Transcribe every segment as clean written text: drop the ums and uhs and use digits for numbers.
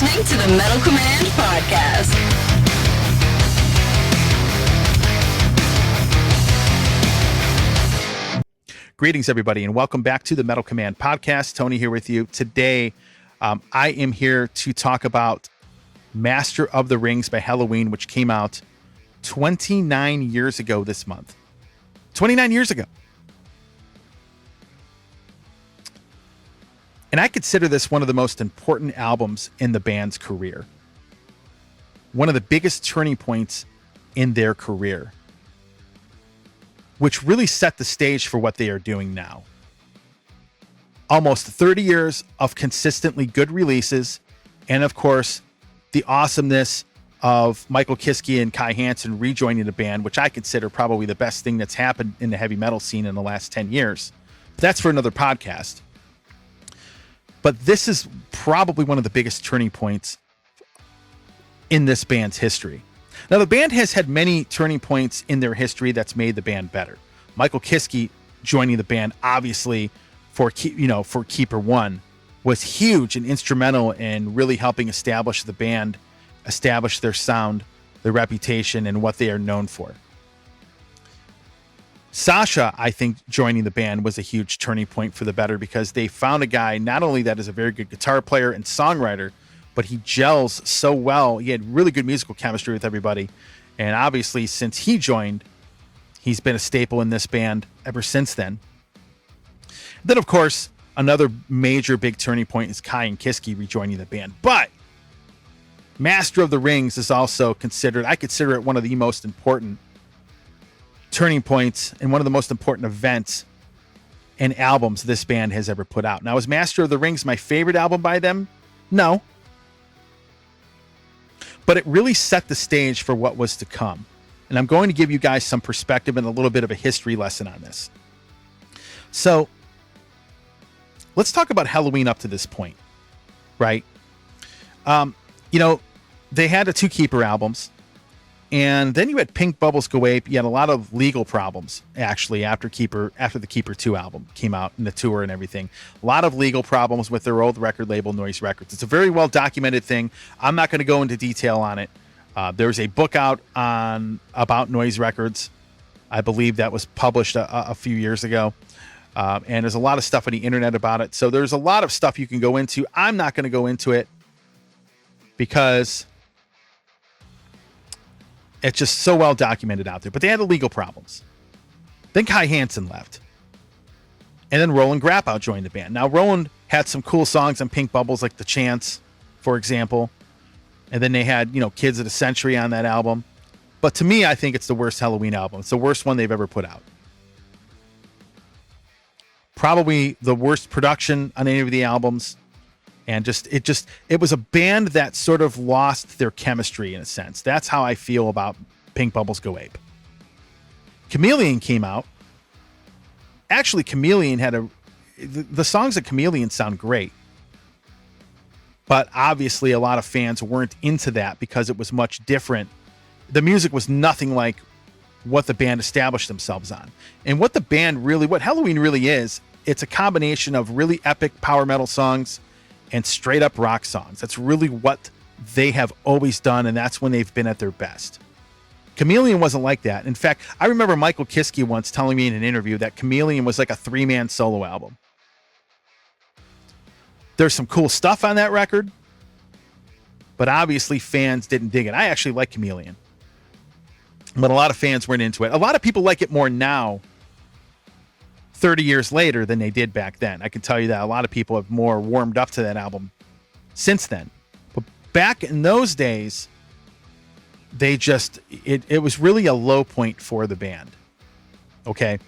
listening to the Metal Command Podcast. Greetings, everybody, and welcome back to the Metal Command Podcast. Tony here with you. Today, I am here to talk about Master of the Rings by Helloween, which came out 29 years ago this month. 29 years ago. And I consider this one of the most important albums in the band's career. One of the biggest turning points in their career, which really set the stage for what they are doing now. Almost 30 years of consistently good releases, and of course, the awesomeness of Michael Kiske and Kai Hansen rejoining the band, which I consider probably the best thing that's happened in the heavy metal scene in the last 10 years. But that's for another podcast. But this is probably one of the biggest turning points in this band's history. Now, the band has had many turning points in their history that's made the band better. Michael Kiske joining the band, obviously, for Keeper One, was huge and instrumental in really helping establish the band, establish their sound, their reputation, and what they are known for. Sasha, I think, joining the band was a huge turning point for the better because they found a guy not only that is a very good guitar player and songwriter, but he gels so well. He had really good musical chemistry with everybody. And obviously, since he joined, he's been a staple in this band ever since then. Then, of course, another major big turning point is Kai and Kiske rejoining the band. But Master of the Rings is also considered, I consider it one of the most important turning points and one of the most important events and albums this band has ever put out. Now, is Master of the Rings my favorite album by them? No. But it really set the stage for what was to come. And I'm going to give you guys some perspective and a little bit of a history lesson on this. So, let's talk about Helloween up to this point, right? They had the two Keeper albums. And then you had Pink Bubbles Go Ape. You had a lot of legal problems, actually, after the Keeper 2 album came out and the tour and everything. A lot of legal problems with their old record label, Noise Records. It's a very well-documented thing. I'm not going to go into detail on it. There's a book out about Noise Records. I believe that was published a few years ago. And there's a lot of stuff on the internet about it. So there's a lot of stuff you can go into. I'm not going to go into it because it's just so well documented out there. But they had the legal problems. Then Kai Hansen left. And then Roland Grappow joined the band. Now, Roland had some cool songs on Pink Bubbles, like The Chance, for example. And then they had, Kids of the Century on that album. But to me, I think it's the worst Helloween album. It's the worst one they've ever put out. Probably the worst production on any of the albums. And it was a band that sort of lost their chemistry in a sense. That's how I feel about Pink Bubbles Go Ape. Chameleon came out. Actually, Chameleon had the songs of Chameleon sound great. But obviously a lot of fans weren't into that because it was much different. The music was nothing like what the band established themselves on. And what Helloween really is, it's a combination of really epic power metal songs and straight up rock songs. That's really what they have always done, and that's when they've been at their best. Chameleon wasn't like that. In fact, I remember Michael Kiske once telling me in an interview that Chameleon was like a 3-man solo album. There's some cool stuff on that record, but obviously fans didn't dig it. I actually like Chameleon, but a lot of fans weren't into it. A lot of people like it more now, 30 years later, than they did back then. I can tell you that a lot of people have more warmed up to that album since then. But back in those days, it was really a low point for the band. Okay.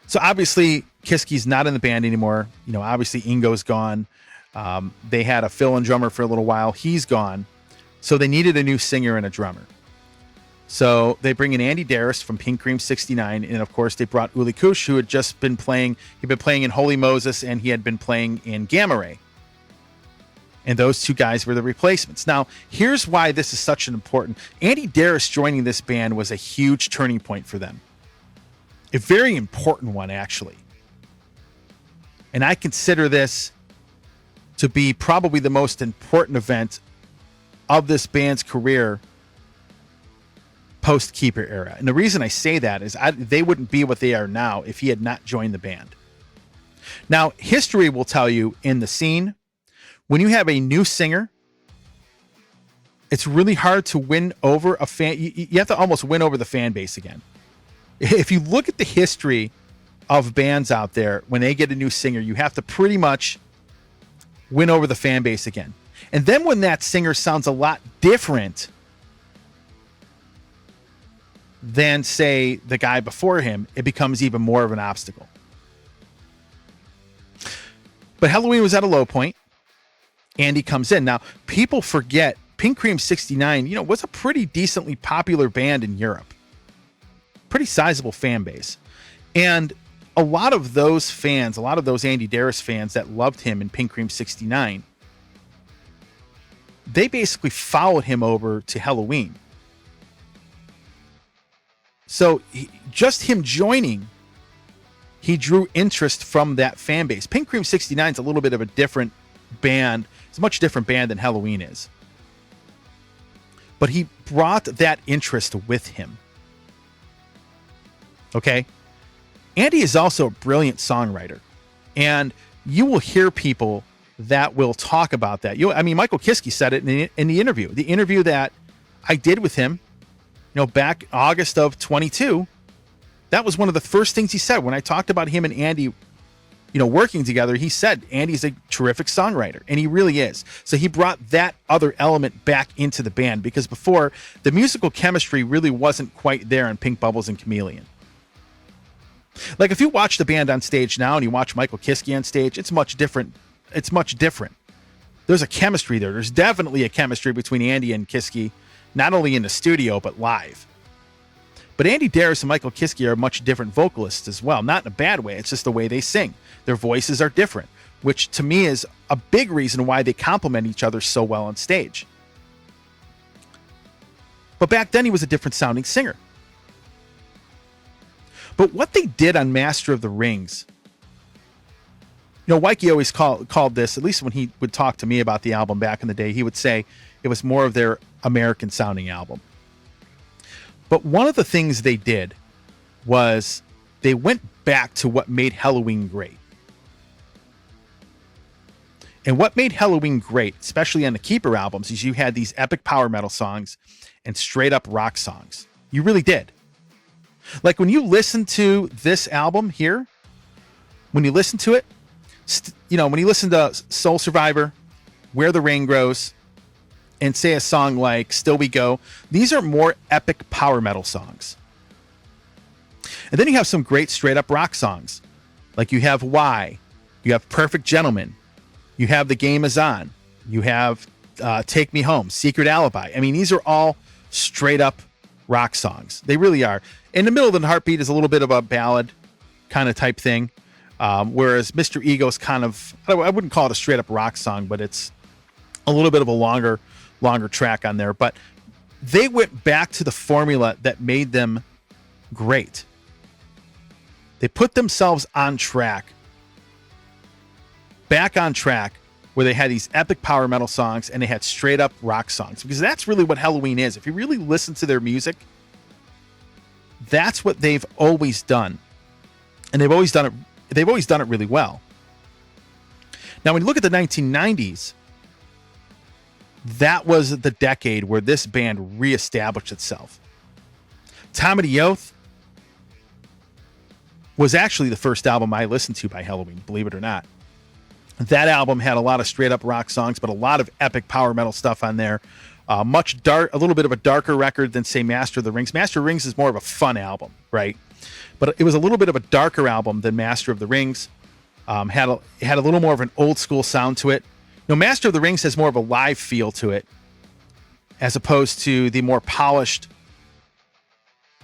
So obviously Kiske's not in the band anymore. Obviously Ingo's gone. They had a fill-in drummer for a little while. He's gone. So they needed a new singer and a drummer. So they bring in Andi Deris from Pink Cream 69, and of course they brought Uli Kush, who had just been playing. He'd been playing in Holy Moses, and he had been playing in Gamma Ray. And those two guys were the replacements. Now, here's why this is such an important. Andi Deris joining this band was a huge turning point for them. A very important one, actually. And I consider this to be probably the most important event of this band's career post Keeper era. And the reason I say that is they wouldn't be what they are now if he had not joined the band. Now, history will tell you in the scene, when you have a new singer, it's really hard to win over a fan. You have to almost win over the fan base again. If you look at the history of bands out there, when they get a new singer, you have to pretty much win over the fan base again. And then when that singer sounds a lot different than, say, the guy before him, it becomes even more of an obstacle. But Helloween was at a low point. Andi comes in. Now, people forget Pink Cream 69, was a pretty decently popular band in Europe. Pretty sizable fan base. And a lot of those fans, a lot of those Andi Deris fans that loved him in Pink Cream 69, they basically followed him over to Helloween. So just him joining, he drew interest from that fan base. Pink Cream 69 is a little bit of a different band. It's a much different band than Helloween is. But he brought that interest with him. Okay? Andi is also a brilliant songwriter. And you will hear people that will talk about that. Michael Kiske said it in the interview. The interview that I did with him, back August of 22, that was one of the first things he said when I talked about him and Andi, working together. He said Andi's a terrific songwriter, and he really is. So he brought that other element back into the band, because before, the musical chemistry really wasn't quite there in Pink Bubbles and Chameleon. Like, if you watch the band on stage now and you watch Michael Kiske on stage, it's much different. It's much different. There's a chemistry there. There's definitely a chemistry between Andi and Kiske, not only in the studio, but live. But Andi Deris and Michael Kiske are much different vocalists as well. Not in a bad way. It's just the way they sing. Their voices are different, which to me is a big reason why they complement each other so well on stage. But back then, he was a different sounding singer. But what they did on Master of the Rings, Wyke always called this, at least when he would talk to me about the album back in the day, he would say it was more of their American sounding album. But one of the things they did was they went back to what made Helloween great. And what made Helloween great, especially on the Keeper albums, is you had these epic power metal songs and straight up rock songs. You really did. Like, when you listen to this album here, when you listen to it, when you listen to Soul Survivor, Where the Rain Grows, and say a song like Still We Go, these are more epic power metal songs. And then you have some great straight up rock songs. Like, you have Why, you have Perfect Gentleman, you have The Game Is On, you have Take Me Home, Secret Alibi. These are all straight up rock songs. They really are. In the Middle of the Heartbeat is a little bit of a ballad kind of type thing. Whereas Mr. Ego's kind of, I wouldn't call it a straight up rock song, but it's a little bit of a longer track on there. But they went back to the formula that made them great. They put themselves on track, back on track, where they had these epic power metal songs and they had straight up rock songs, because that's really what Helloween is. If you really listen to their music, that's what they've always done. And they've always done it really well. Now, when you look at the 1990s, that was the decade where this band reestablished itself. Time of the Oath was actually the first album I listened to by Helloween, believe it or not. That album had a lot of straight up rock songs, but a lot of epic power metal stuff on there. A little bit of a darker record than, say, Master of the Rings. Master of the Rings is more of a fun album, right? But it was a little bit of a darker album than Master of the Rings. It had a little more of an old school sound to it. Master of the Rings has more of a live feel to it, as opposed to the more polished,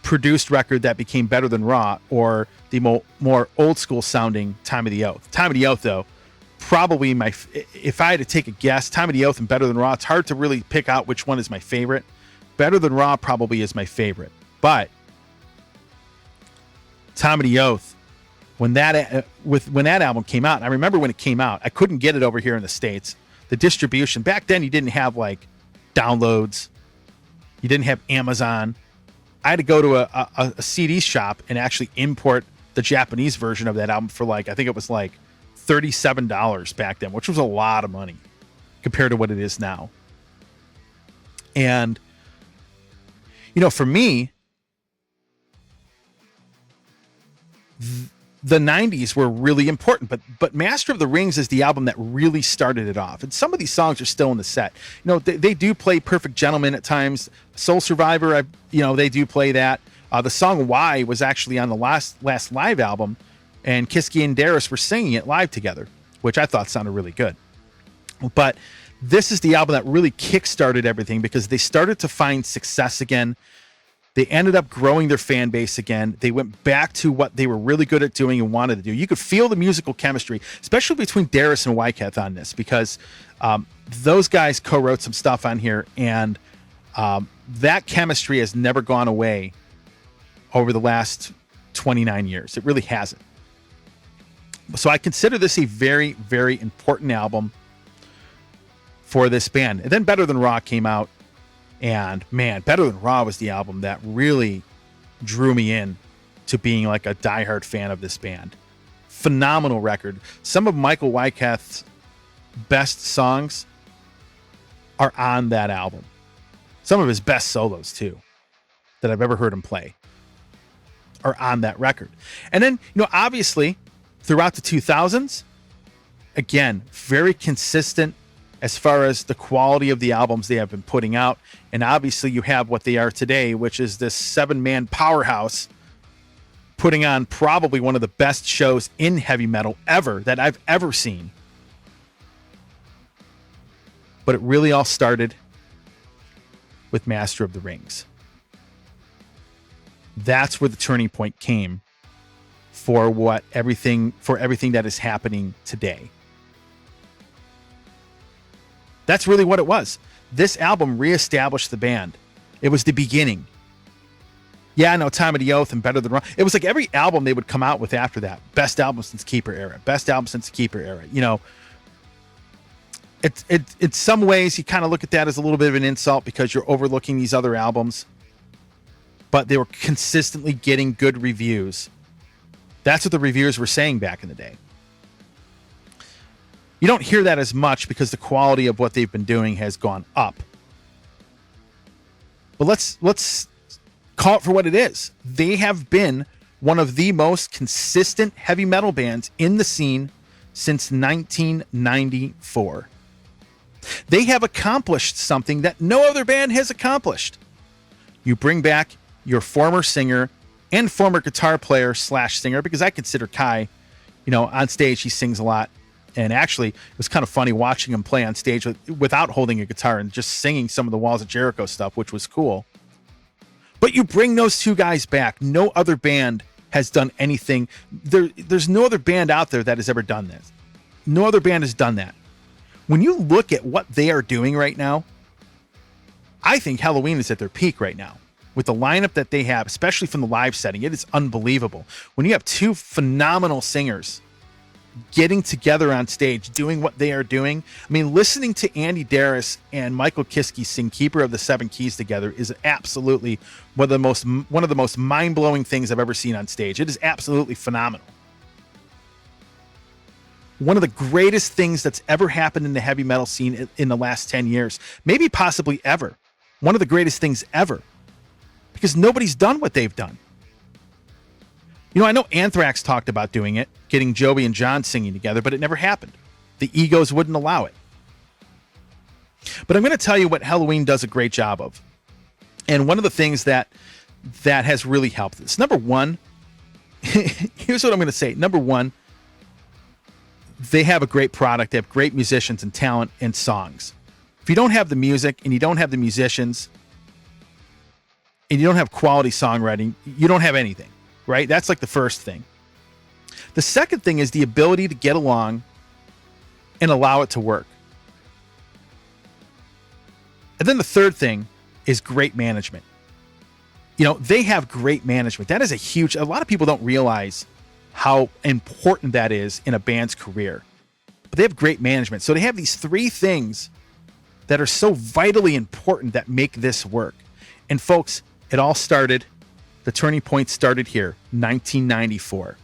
produced record that became Better Than Raw, or the more old school sounding Time of the Oath. Time of the Oath, though, probably if I had to take a guess, Time of the Oath and Better Than Raw, it's hard to really pick out which one is my favorite. Better Than Raw probably is my favorite, but Time of the Oath when that album came out. And I remember when it came out, I couldn't get it over here in the States. The distribution back then, you didn't have like downloads, you didn't have Amazon. I had to go to a CD shop and actually import the Japanese version of that album for like, I think it was like $37 back then, which was a lot of money compared to what it is now. And, you know, for me, the 90s were really important, but Master of the Rings is the album that really started it off. And some of these songs are still in the set. You know, they do play Perfect Gentleman at times. Soul Survivor, they do play that. The song Why was actually on the last live album, and Kiske and Deris were singing it live together, which I thought sounded really good. But this is the album that really kickstarted everything because they started to find success again. They ended up growing their fan base again. They went back to what they were really good at doing and wanted to do. You could feel the musical chemistry, especially between Deris and Wyckoff on this, because those guys co-wrote some stuff on here, and that chemistry has never gone away over the last 29 years. It really hasn't. So I consider this a very, very important album for this band. And then Better Than Raw came out. And man, Better Than Raw was the album that really drew me in to being like a diehard fan of this band. Phenomenal record. Some of Michael Wyckoff's best songs are on that album. Some of his best solos too, that I've ever heard him play, are on that record. And then, obviously throughout the 2000s, again, very consistent as far as the quality of the albums they have been putting out. And obviously you have what they are today, which is this 7-man powerhouse putting on probably one of the best shows in heavy metal ever that I've ever seen. But it really all started with Master of the Rings. That's where the turning point came for everything that is happening today. That's really what it was. This album reestablished the band. It was the beginning. Yeah, I know Time of the Oath and Better Than Raw. It was like every album they would come out with after that. Best album since Keeper era. Best album since Keeper era. In some ways, you kind of look at that as a little bit of an insult because you're overlooking these other albums. But they were consistently getting good reviews. That's what the reviewers were saying back in the day. You don't hear that as much because the quality of what they've been doing has gone up. But let's call it for what it is. They have been one of the most consistent heavy metal bands in the scene since 1994. They have accomplished something that no other band has accomplished. You bring back your former singer and former guitar player / singer, because I consider Kai, on stage he sings a lot. And actually, it was kind of funny watching him play on stage without holding a guitar and just singing some of the Walls of Jericho stuff, which was cool. But you bring those two guys back. No other band has done anything. There's no other band out there that has ever done this. No other band has done that. When you look at what they are doing right now, I think Helloween is at their peak right now. With the lineup that they have, especially from the live setting, it is unbelievable. When you have two phenomenal singers getting together on stage, doing what they are doing. I mean, listening to Andi Deris and Michael Kiske sing Keeper of the Seven Keys together is absolutely one of the most mind-blowing things I've ever seen on stage. It is absolutely phenomenal. One of the greatest things that's ever happened in the heavy metal scene in the last 10 years, maybe possibly ever. One of the greatest things ever. Because nobody's done what they've done. I know Anthrax talked about doing it, getting Joey and John singing together, but it never happened. The egos wouldn't allow it. But I'm going to tell you what Helloween does a great job of. And one of the things that has really helped is, number one, here's what I'm going to say. Number one, they have a great product. They have great musicians and talent and songs. If you don't have the music and you don't have the musicians and you don't have quality songwriting, you don't have anything. Right? That's like the first thing. The second thing is the ability to get along and allow it to work. And then the third thing is great management. They have great management. That is a lot of people don't realize how important that is in a band's career. But they have great management. So they have these three things that are so vitally important that make this work. And folks, it all started, the turning point started here, 1994.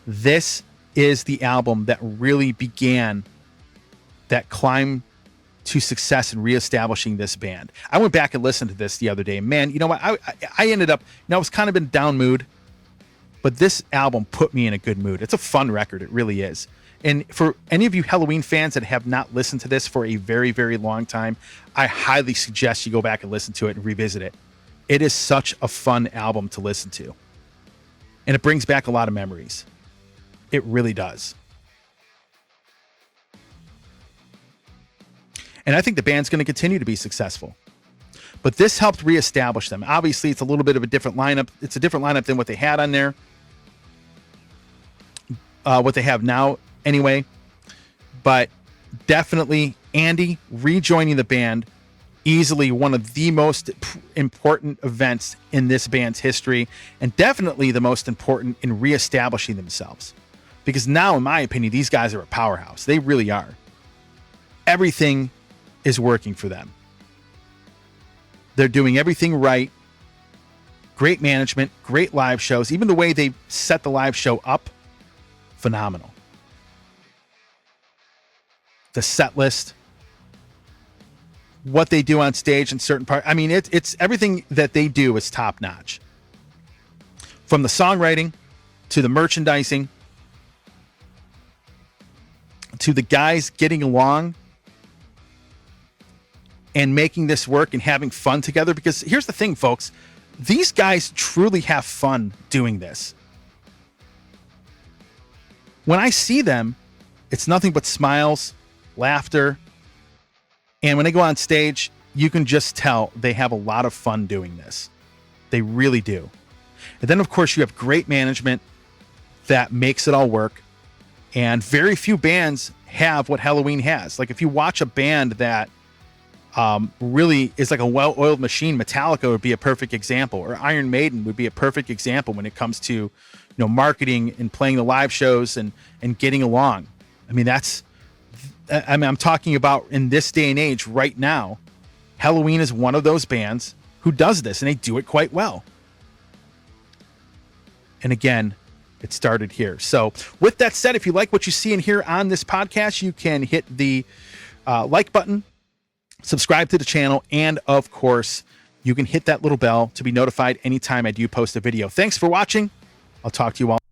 This is the album that really began that climb to success in reestablishing this band. I went back and listened to this the other day. Man, you know what? I ended up, I was kind of in a down mood, but this album put me in a good mood. It's a fun record. It really is. And for any of you Helloween fans that have not listened to this for a very, very long time, I highly suggest you go back and listen to it and revisit it. It is such a fun album to listen to. And it brings back a lot of memories. It really does. And I think the band's going to continue to be successful. But this helped reestablish them. Obviously, it's a little bit of a different lineup. It's a different lineup than what they had on there. What they have now, anyway. But definitely, Andi rejoining the band, easily one of the most important events in this band's history, and definitely the most important in reestablishing themselves. Because now, in my opinion, these guys are a powerhouse. They really are. Everything is working for them. They're doing everything right. Great management, great live shows. Even the way they set the live show up, phenomenal. The set list, what they do on stage in certain parts. I mean, it's everything that they do is top notch. From the songwriting to the merchandising to the guys getting along and making this work and having fun together. Because here's the thing, folks, these guys truly have fun doing this. When I see them, it's nothing but smiles, laughter. And when they go on stage, you can just tell they have a lot of fun doing this. They really do. And then, of course, you have great management that makes it all work. And very few bands have what Helloween has. Like, if you watch a band that really is like a well-oiled machine, Metallica would be a perfect example, or Iron Maiden would be a perfect example when it comes to, you know, marketing and playing the live shows and getting along. I mean, I'm talking about in this day and age right now, Helloween is one of those bands who does this, and they do it quite well. And again, it started here. So with that said, if you like what you see and hear on this podcast, you can hit the like button, subscribe to the channel, and of course, you can hit that little bell to be notified anytime I do post a video. Thanks for watching. I'll talk to you all.